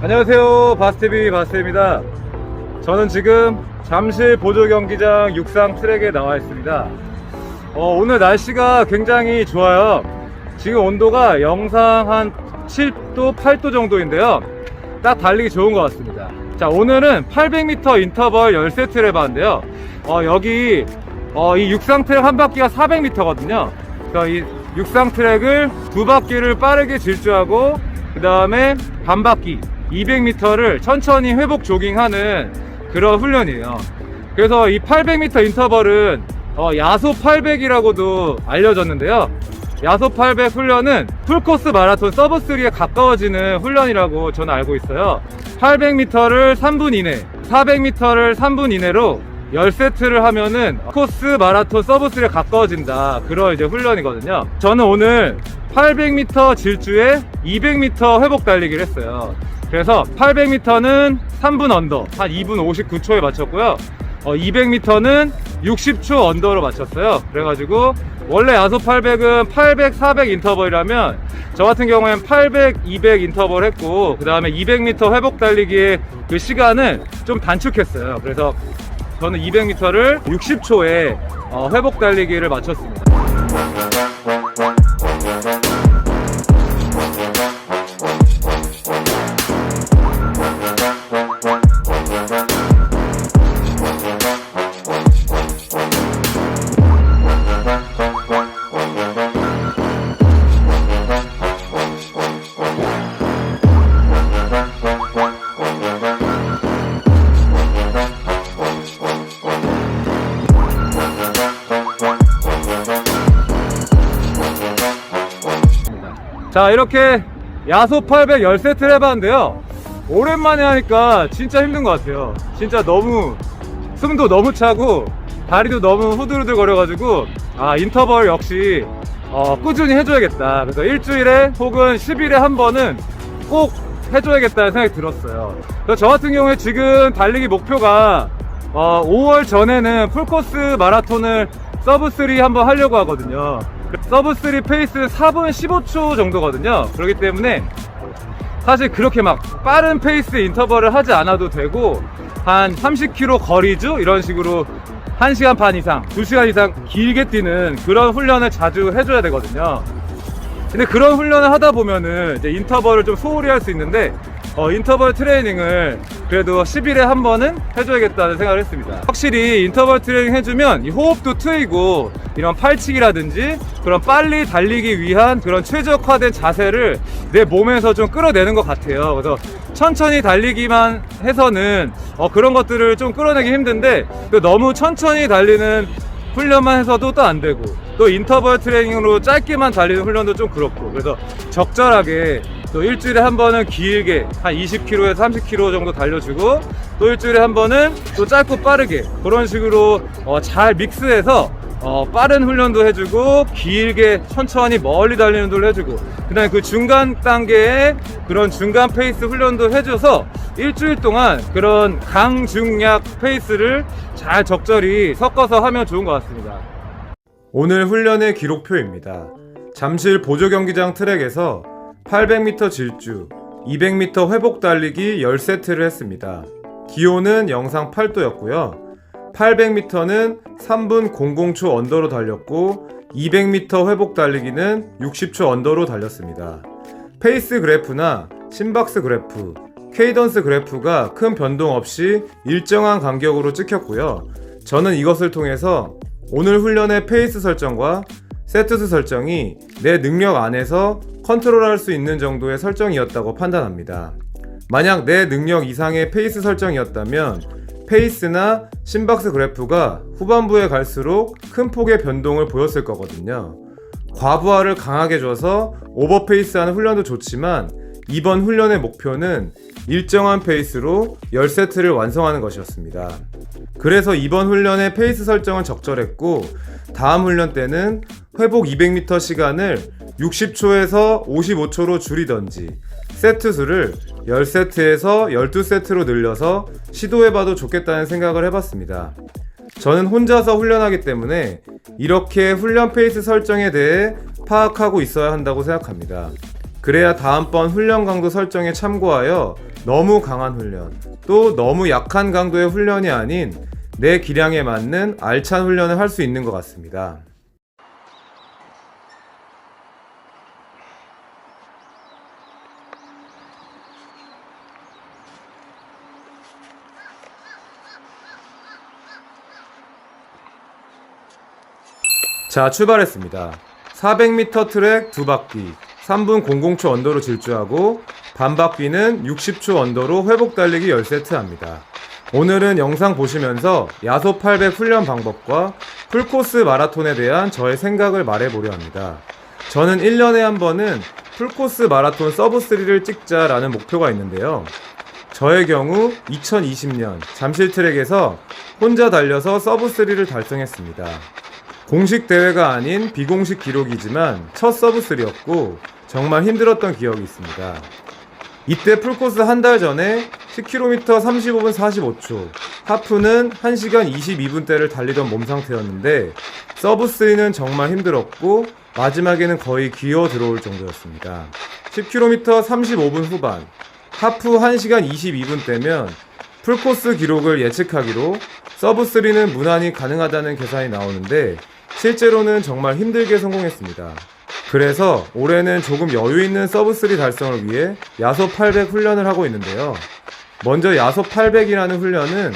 안녕하세요, 바스TV 바스입니다. 저는 지금 잠실 보조경기장 육상 트랙에 나와 있습니다. 오늘 날씨가 굉장히 좋아요. 지금 온도가 영상 한 7도, 8도 정도인데요. 딱 달리기 좋은 것 같습니다. 자, 오늘은 800m 인터벌 10세트를 해봤는데요. 여기 이 육상 트랙 한 바퀴가 400m거든요. 그래서 이 육상 트랙을 두 바퀴를 빠르게 질주하고 그 다음에 반 바퀴 200m를 천천히 회복 조깅하는 그런 훈련이에요. 그래서 이 800m 인터벌은 야소 800이라고도 알려졌는데요. 야소 800 훈련은 풀코스 마라톤 서브3에 가까워지는 훈련이라고 저는 알고 있어요. 800m를 3분 이내, 400m를 3분 이내로 10세트를 하면은 코스 마라톤 서브3에 가까워진다, 그런 이제 훈련이거든요. 저는 오늘 800m 질주에 200m 회복 달리기를 했어요. 그래서 800m는 3분 언더, 한 2분 59초에 마쳤고요. 200m는 60초 언더로 마쳤어요. 그래가지고 원래 야소 800은 800, 400 인터벌이라면 저 같은 경우엔 800, 200 인터벌 했고 그 다음에 200m 회복 달리기의 그 시간을 좀 단축했어요. 그래서 저는 200m를 60초에 회복 달리기를 마쳤습니다. 자, 이렇게 야소 800 10세트를 해봤는데요. 오랜만에 하니까 진짜 힘든 것 같아요. 진짜 너무 숨도 너무 차고 다리도 너무 후들후들 거려가지고 인터벌 역시 꾸준히 해줘야겠다. 그래서 일주일에 혹은 10일에 한 번은 꼭 해줘야겠다는 생각이 들었어요. 그래서 저 같은 경우에 지금 달리기 목표가 5월 전에는 풀코스 마라톤을 서브3 한번 하려고 하거든요. 서브3 페이스 4분 15초 정도거든요. 그렇기 때문에 사실 그렇게 막 빠른 페이스 인터벌을 하지 않아도 되고 한 30km 거리주 이런 식으로 1시간 반 이상, 2시간 이상 길게 뛰는 그런 훈련을 자주 해줘야 되거든요. 근데 그런 훈련을 하다 보면은 이제 인터벌을 좀 소홀히 할 수 있는데 인터벌 트레이닝을 그래도 10일에 한 번은 해줘야겠다는 생각을 했습니다. 확실히 인터벌 트레이닝 해주면 이 호흡도 트이고 이런 팔치기라든지 그런 빨리 달리기 위한 그런 최적화된 자세를 내 몸에서 좀 끌어내는 것 같아요. 그래서 천천히 달리기만 해서는 그런 것들을 좀 끌어내기 힘든데 또 너무 천천히 달리는 훈련만 해서도 또 안 되고 또 인터벌 트레이닝으로 짧게만 달리는 훈련도 좀 그렇고, 그래서 적절하게 또 일주일에 한 번은 길게 한 20km에서 30km 정도 달려주고 또 일주일에 한 번은 또 짧고 빠르게 그런 식으로 잘 믹스해서 빠른 훈련도 해주고 길게 천천히 멀리 달리는 훈련도 해주고 그 다음에 그 중간 단계에 그런 중간 페이스 훈련도 해줘서 일주일 동안 그런 강중약 페이스를 잘 적절히 섞어서 하면 좋은 것 같습니다. 오늘 훈련의 기록표입니다. 잠실 보조경기장 트랙에서 800m 질주, 200m 회복 달리기 10세트를 했습니다. 기온은 영상 8도였고요. 800m는 3분 00초 언더로 달렸고 200m 회복 달리기는 60초 언더로 달렸습니다. 페이스 그래프나 심박스 그래프, 케이던스 그래프가 큰 변동 없이 일정한 간격으로 찍혔고요. 저는 이것을 통해서 오늘 훈련의 페이스 설정과 세트수 설정이 내 능력 안에서 컨트롤할 수 있는 정도의 설정이었다고 판단합니다. 만약 내 능력 이상의 페이스 설정이었다면 페이스나 심박스 그래프가 후반부에 갈수록 큰 폭의 변동을 보였을 거거든요. 과부하를 강하게 줘서 오버페이스하는 훈련도 좋지만 이번 훈련의 목표는 일정한 페이스로 10세트를 완성하는 것이었습니다. 그래서 이번 훈련의 페이스 설정은 적절했고 다음 훈련 때는 회복 200m 시간을 60초에서 55초로 줄이던지 세트 수를 10세트에서 12세트로 늘려서 시도해봐도 좋겠다는 생각을 해봤습니다. 저는 혼자서 훈련하기 때문에 이렇게 훈련 페이스 설정에 대해 파악하고 있어야 한다고 생각합니다. 그래야 다음번 훈련 강도 설정에 참고하여 너무 강한 훈련, 또 너무 약한 강도의 훈련이 아닌 내 기량에 맞는 알찬 훈련을 할 수 있는 것 같습니다. 자, 출발했습니다. 400m 트랙 2바퀴 3분 00초 언더로 질주하고 반바퀴는 60초 언더로 회복 달리기 10세트 합니다. 오늘은 영상 보시면서 야소 800 훈련 방법과 풀코스 마라톤에 대한 저의 생각을 말해보려 합니다. 저는 1년에 한 번은 풀코스 마라톤 서브3를 찍자라는 목표가 있는데요. 저의 경우 2020년 잠실 트랙에서 혼자 달려서 서브3를 달성했습니다. 공식 대회가 아닌 비공식 기록이지만 첫 서브3였고 정말 힘들었던 기억이 있습니다. 이때 풀코스 한 달 전에 10km 35분 45초, 하프는 1시간 22분대를 달리던 몸 상태였는데 서브3는 정말 힘들었고 마지막에는 거의 기어 들어올 정도였습니다. 10km 35분 후반, 하프 1시간 22분대면 풀코스 기록을 예측하기로 서브3는 무난히 가능하다는 계산이 나오는데 실제로는 정말 힘들게 성공했습니다. 그래서 올해는 조금 여유있는 서브3 달성을 위해 야소 800 훈련을 하고 있는데요. 먼저 야소 800이라는 훈련은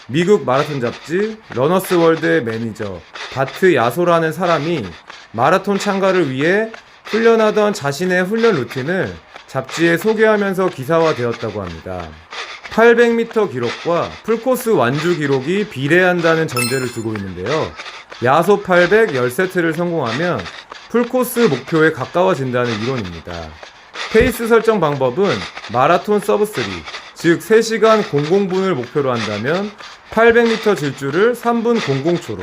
미국 마라톤 잡지 러너스 월드의 매니저 바트 야소라는 사람이 마라톤 참가를 위해 훈련하던 자신의 훈련 루틴을 잡지에 소개하면서 기사화되었다고 합니다. 800m 기록과 풀코스 완주 기록이 비례한다는 전제를 두고 있는데요. 야소 800 10세트를 성공하면 풀코스 목표에 가까워진다는 이론입니다. 페이스 설정 방법은 마라톤 서브3, 즉 3시간 00분을 목표로 한다면 800m 질주를 3분 00초로,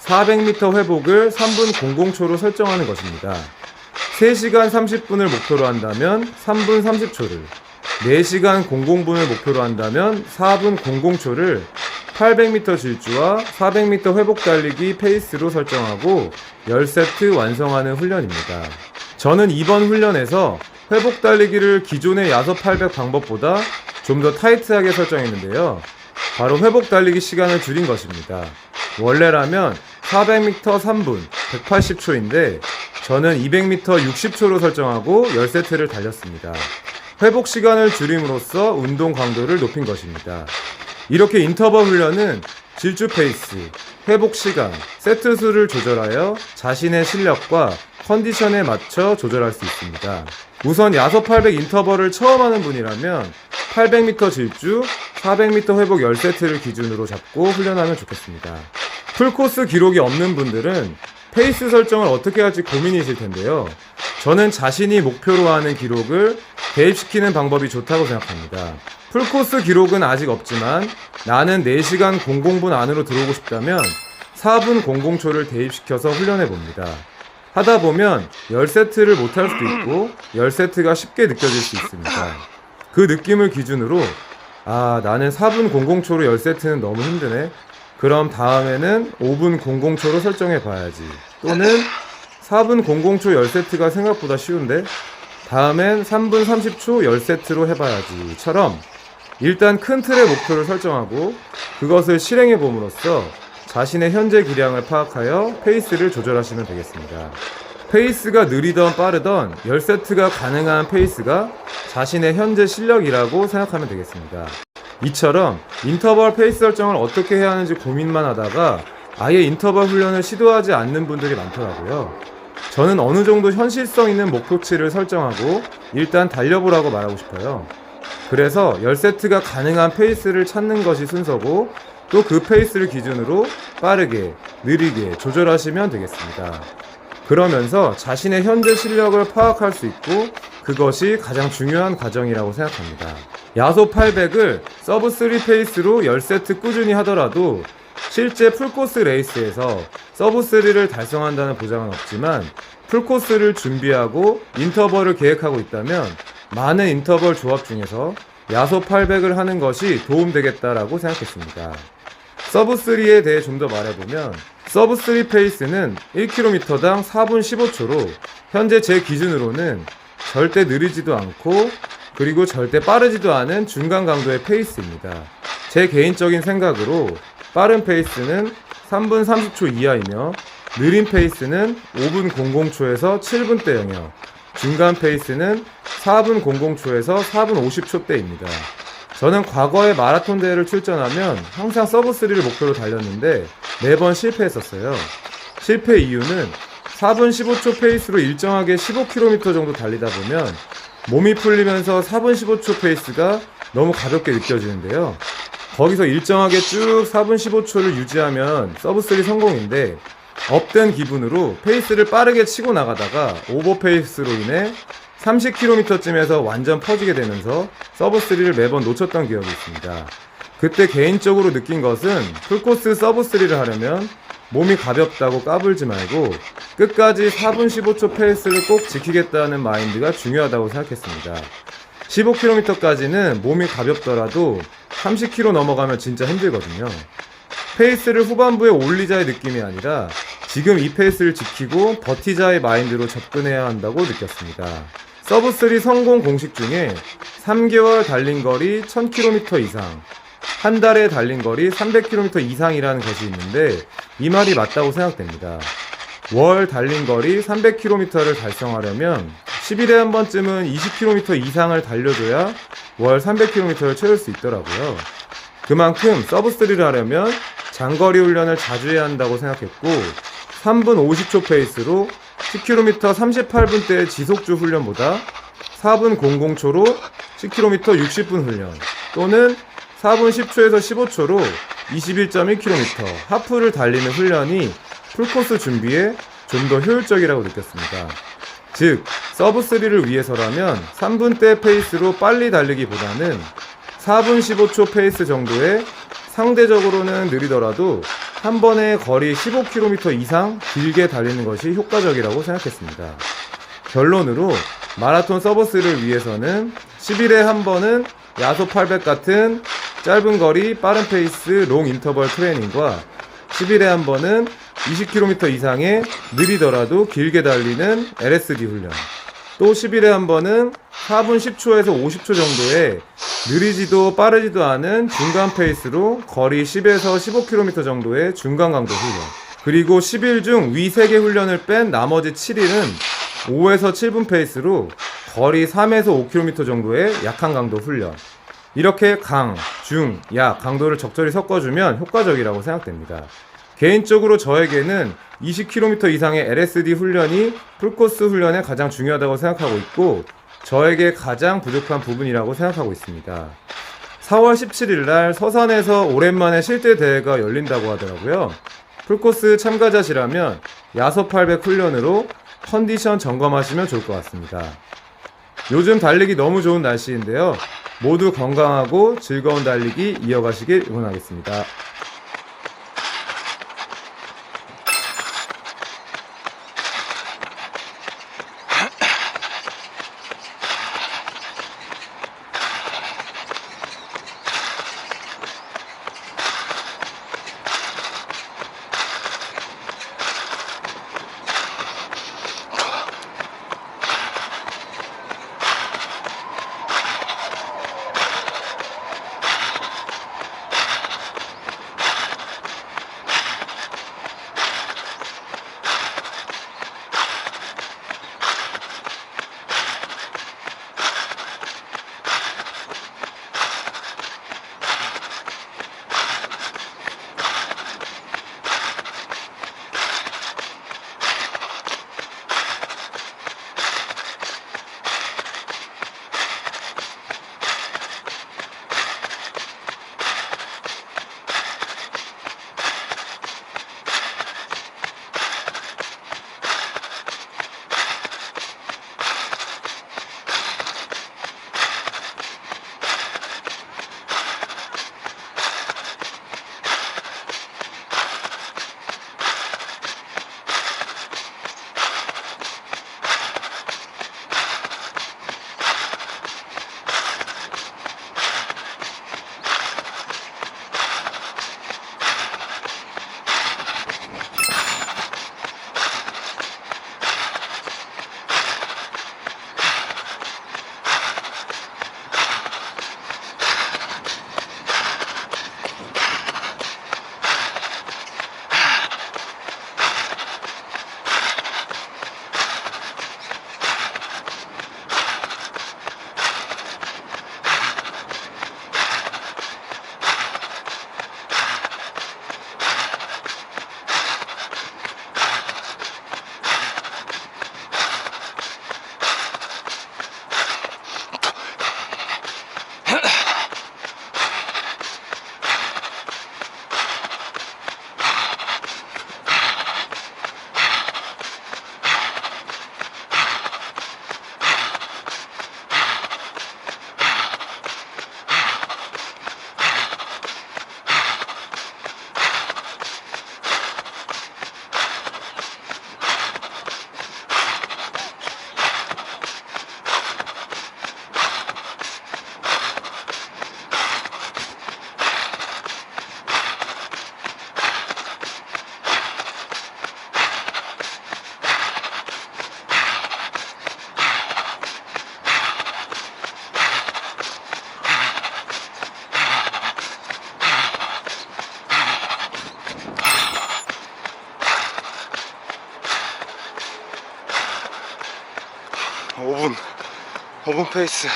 400m 회복을 3분 00초로 설정하는 것입니다. 3시간 30분을 목표로 한다면 3분 30초를, 4시간 00분을 목표로 한다면 4분 00초를 800m 질주와 400m 회복 달리기 페이스로 설정하고 10세트 완성하는 훈련입니다. 저는 이번 훈련에서 회복 달리기를 기존의 야소 800 방법보다 좀 더 타이트하게 설정했는데요. 바로 회복 달리기 시간을 줄인 것입니다. 원래라면 400m 3분 180초인데 저는 200m 60초로 설정하고 10세트를 달렸습니다. 회복 시간을 줄임으로써 운동 강도를 높인 것입니다. 이렇게 인터벌 훈련은 질주 페이스, 회복 시간, 세트 수를 조절하여 자신의 실력과 컨디션에 맞춰 조절할 수 있습니다. 우선 야소 800 인터벌을 처음 하는 분이라면 800m 질주, 400m 회복 10세트를 기준으로 잡고 훈련하면 좋겠습니다. 풀코스 기록이 없는 분들은 페이스 설정을 어떻게 할지 고민이실 텐데요. 저는 자신이 목표로 하는 기록을 대입시키는 방법이 좋다고 생각합니다. 풀코스 기록은 아직 없지만 나는 4시간 00분 안으로 들어오고 싶다면 4분 00초를 대입시켜서 훈련해봅니다. 하다 보면 10세트를 못할 수도 있고 10세트가 쉽게 느껴질 수 있습니다. 그 느낌을 기준으로 나는 4분 00초로 10세트는 너무 힘드네. 그럼 다음에는 5분 00초로 설정해봐야지. 또는 4분 00초 10세트가 생각보다 쉬운데 다음엔 3분 30초 10세트로 해봐야지 처럼 일단 큰 틀의 목표를 설정하고 그것을 실행해봄으로써 자신의 현재 기량을 파악하여 페이스를 조절하시면 되겠습니다. 페이스가 느리던 빠르던 10세트가 가능한 페이스가 자신의 현재 실력이라고 생각하면 되겠습니다. 이처럼 인터벌 페이스 설정을 어떻게 해야 하는지 고민만 하다가 아예 인터벌 훈련을 시도하지 않는 분들이 많더라고요. 저는 어느 정도 현실성 있는 목표치를 설정하고 일단 달려보라고 말하고 싶어요. 그래서 10세트가 가능한 페이스를 찾는 것이 순서고 또 그 페이스를 기준으로 빠르게, 느리게 조절하시면 되겠습니다. 그러면서 자신의 현재 실력을 파악할 수 있고 그것이 가장 중요한 과정이라고 생각합니다. 야소 800을 서브3 페이스로 10세트 꾸준히 하더라도 실제 풀코스 레이스에서 서브3를 달성한다는 보장은 없지만 풀코스를 준비하고 인터벌을 계획하고 있다면 많은 인터벌 조합 중에서 야소 800을 하는 것이 도움되겠다라고 생각했습니다. 서브3에 대해 좀 더 말해보면 서브3 페이스는 1km당 4분 15초로 현재 제 기준으로는 절대 느리지도 않고 그리고 절대 빠르지도 않은 중간 강도의 페이스입니다. 제 개인적인 생각으로 빠른 페이스는 3분 30초 이하이며 느린 페이스는 5분 00초에서 7분대 영역, 중간 페이스는 4분 00초에서 4분 50초대입니다. 저는 과거에 마라톤 대회를 출전하면 항상 서브3를 목표로 달렸는데 매번 실패했었어요. 실패 이유는 4분 15초 페이스로 일정하게 15km 정도 달리다 보면 몸이 풀리면서 4분 15초 페이스가 너무 가볍게 느껴지는데요. 거기서 일정하게 쭉 4분 15초를 유지하면 서브3 성공인데 업된 기분으로 페이스를 빠르게 치고 나가다가 오버 페이스로 인해 30km쯤에서 완전 퍼지게 되면서 서브3를 매번 놓쳤던 기억이 있습니다. 그때 개인적으로 느낀 것은 풀코스 서브3를 하려면 몸이 가볍다고 까불지 말고 끝까지 4분 15초 페이스를 꼭 지키겠다는 마인드가 중요하다고 생각했습니다. 15km까지는 몸이 가볍더라도 30km 넘어가면 진짜 힘들거든요. 페이스를 후반부에 올리자의 느낌이 아니라 지금 이 페이스를 지키고 버티자의 마인드로 접근해야 한다고 느꼈습니다. 서브3 성공 공식 중에 3개월 달린 거리 1000km 이상, 한 달에 달린 거리 300km 이상이라는 것이 있는데 이 말이 맞다고 생각됩니다. 월 달린 거리 300km를 달성하려면 10일에 한 번쯤은 20km 이상을 달려줘야 월 300km를 채울 수 있더라고요. 그만큼 서브3를 하려면 장거리 훈련을 자주 해야 한다고 생각했고 3분 50초 페이스로 10km 38분대의 지속주 훈련보다 4분 00초로 10km 60분 훈련 또는 4분 10초에서 15초로 21.1km 하프를 달리는 훈련이 풀코스 준비에 좀 더 효율적이라고 느꼈습니다. 즉, 서브3를 위해서라면 3분대 페이스로 빨리 달리기보다는 4분 15초 페이스 정도의 상대적으로는 느리더라도 한 번에 거리 15km 이상 길게 달리는 것이 효과적이라고 생각했습니다. 결론으로 마라톤 서브3를 위해서는 10일에 한 번은 야소 800 같은 짧은 거리 빠른 페이스 롱 인터벌 트레이닝과 10일에 한 번은 20km 이상의 느리더라도 길게 달리는 LSD 훈련, 또 10일에 한 번은 4분 10초에서 50초 정도의 느리지도 빠르지도 않은 중간 페이스로 거리 10에서 15km 정도의 중간 강도 훈련, 그리고 10일 중 위 3개 훈련을 뺀 나머지 7일은 5에서 7분 페이스로 거리 3에서 5km 정도의 약한 강도 훈련. 이렇게 강, 중, 약 강도를 적절히 섞어주면 효과적이라고 생각됩니다. 개인적으로 저에게는 20km 이상의 LSD 훈련이 풀코스 훈련에 가장 중요하다고 생각하고 있고 저에게 가장 부족한 부분이라고 생각하고 있습니다. 4월 17일 날 서산에서 오랜만에 실제 대회가 열린다고 하더라고요. 풀코스 참가자시라면 야소 800 훈련으로 컨디션 점검하시면 좋을 것 같습니다. 요즘 달리기 너무 좋은 날씨인데요. 모두 건강하고 즐거운 달리기 이어가시길 응원하겠습니다. 5분 페이스.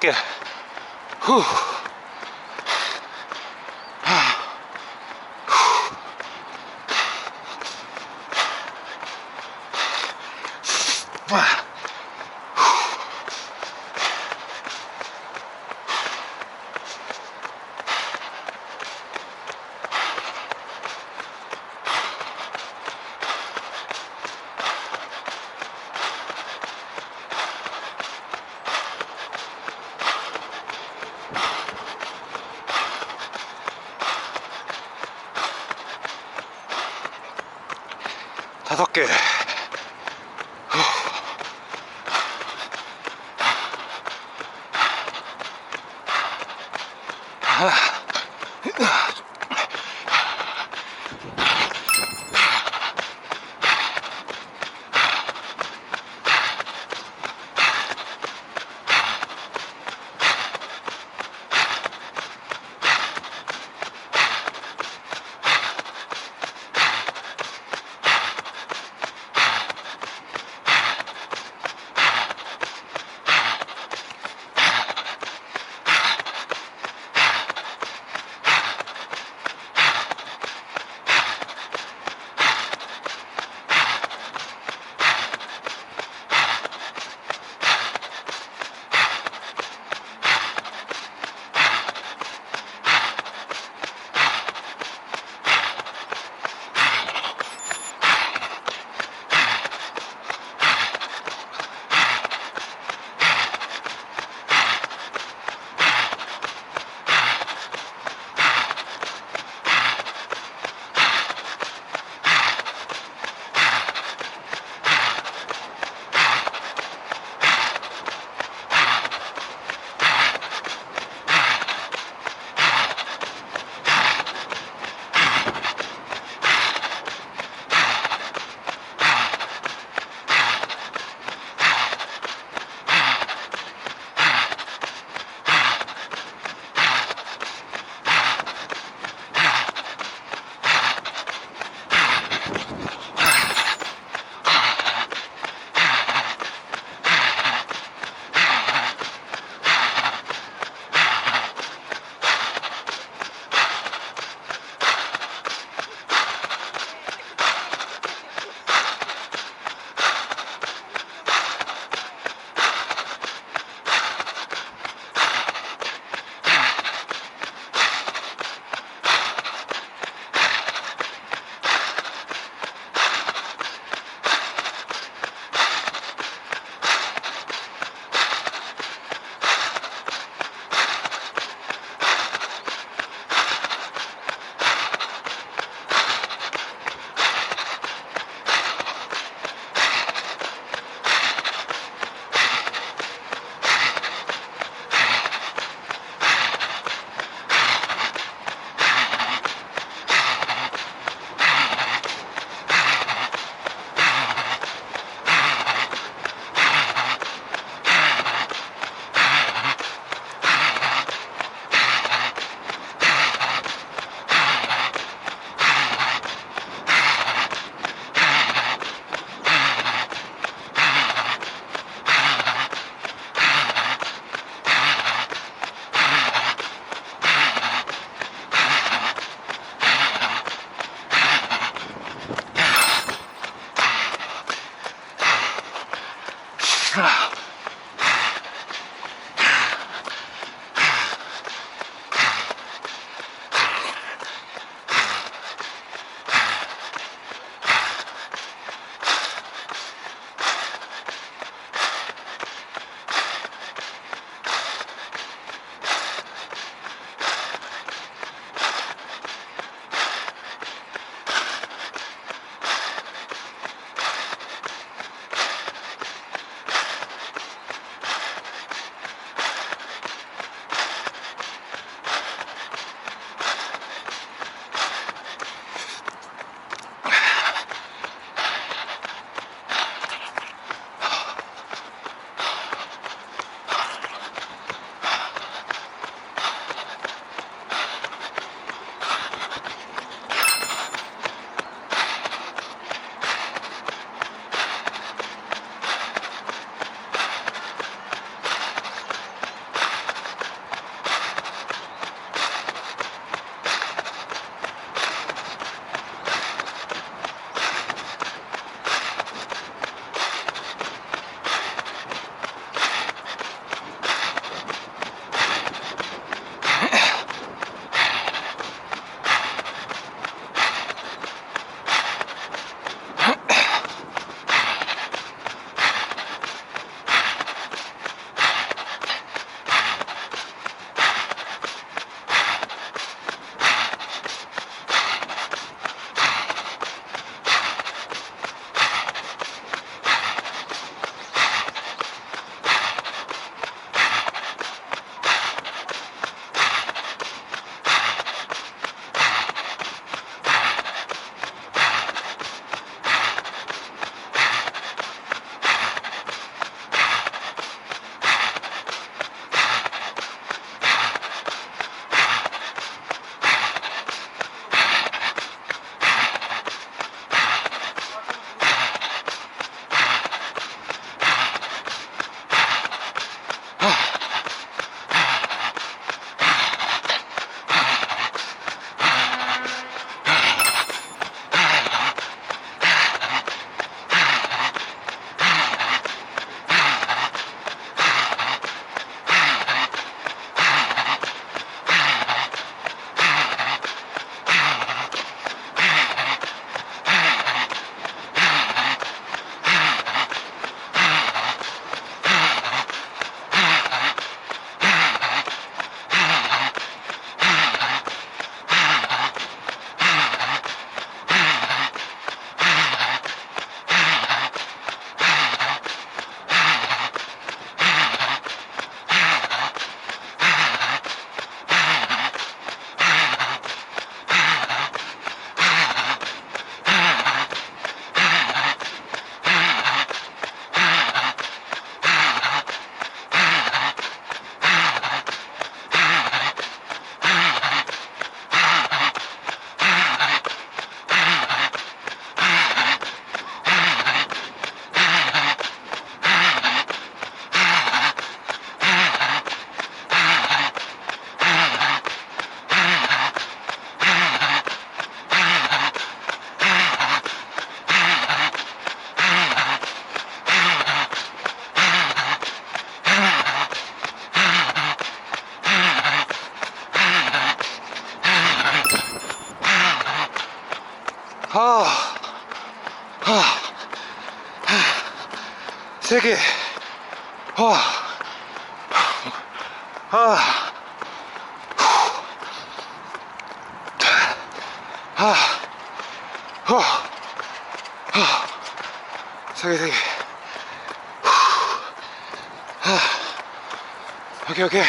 5개. 후. 다섯 개. 3개. 세 개. 오케이.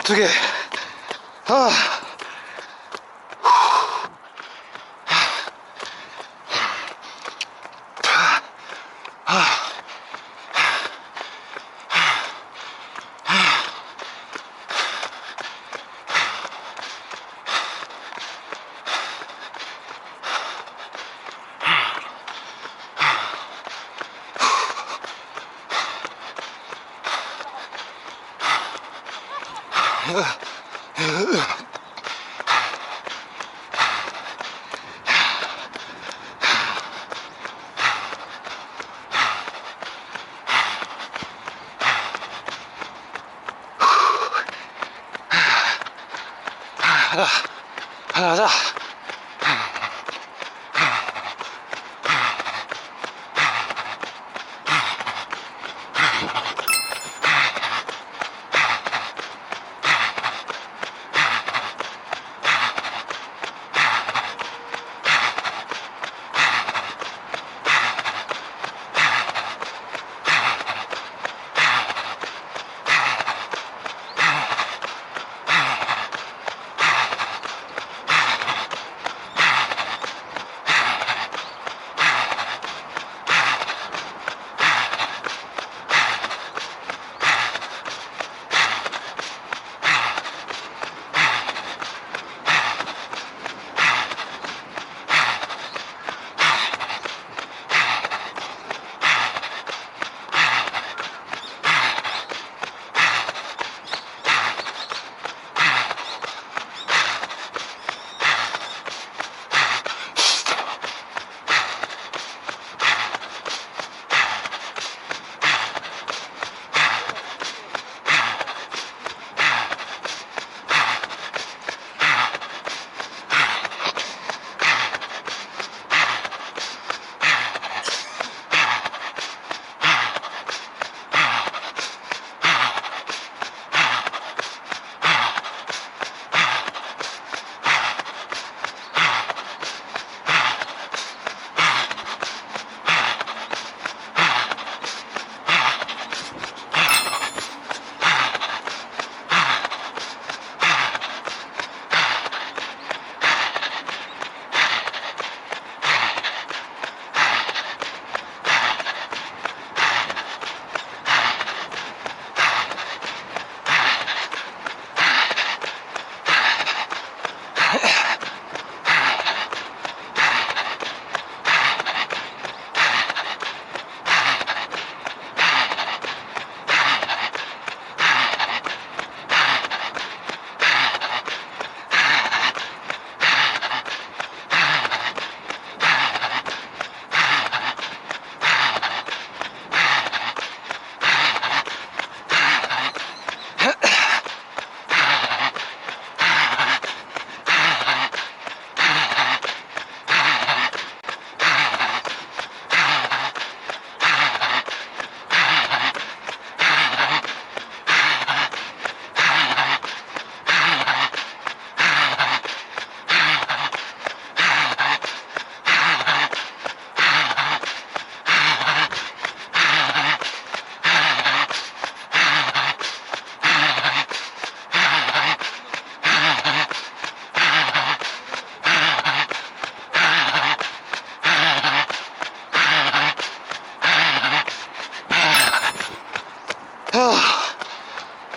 두 개. 하나.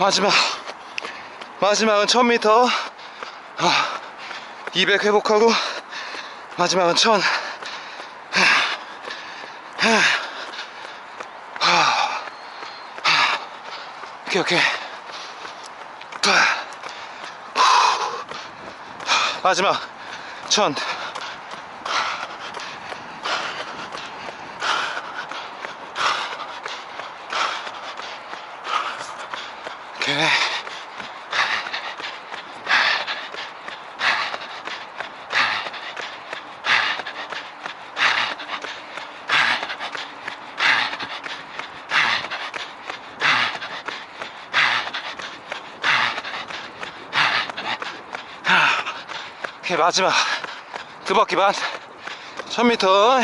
마지막은 1000m 200 회복하고 마지막은 1000. 오케이. 마지막 1000. 오케이. 오케이, 마지막 2바퀴 반 1000m.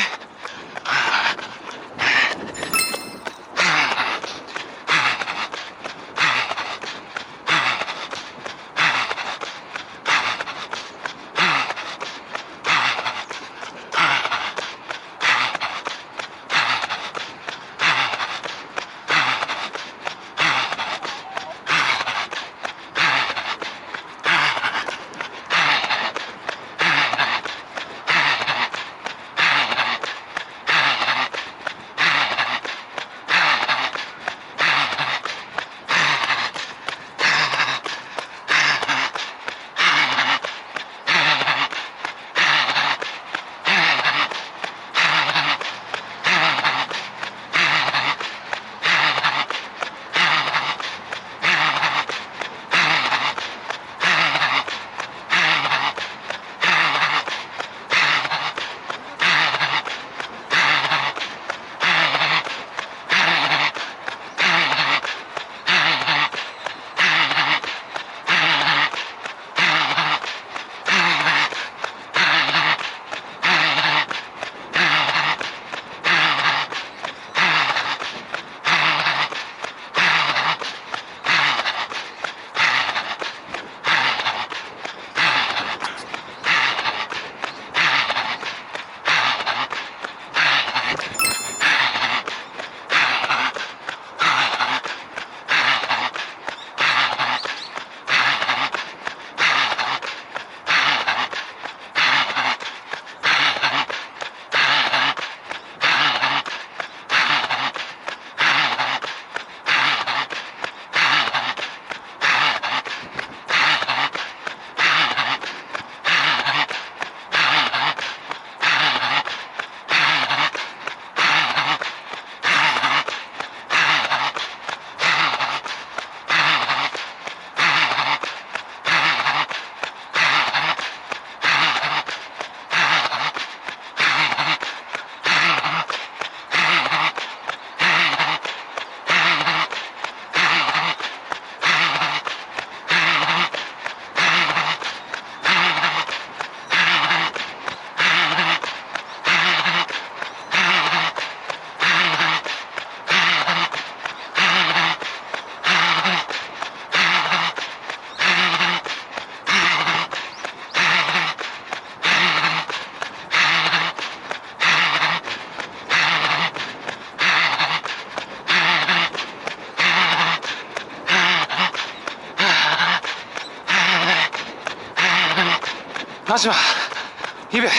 마지막 200.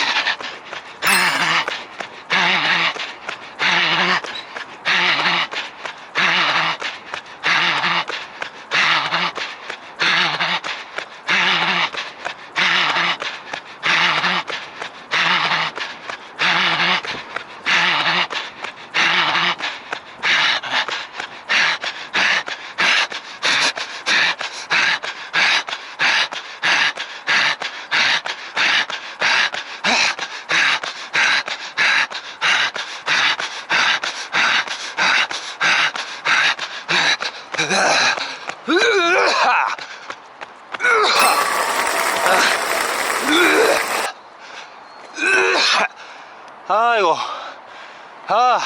아이고, 아,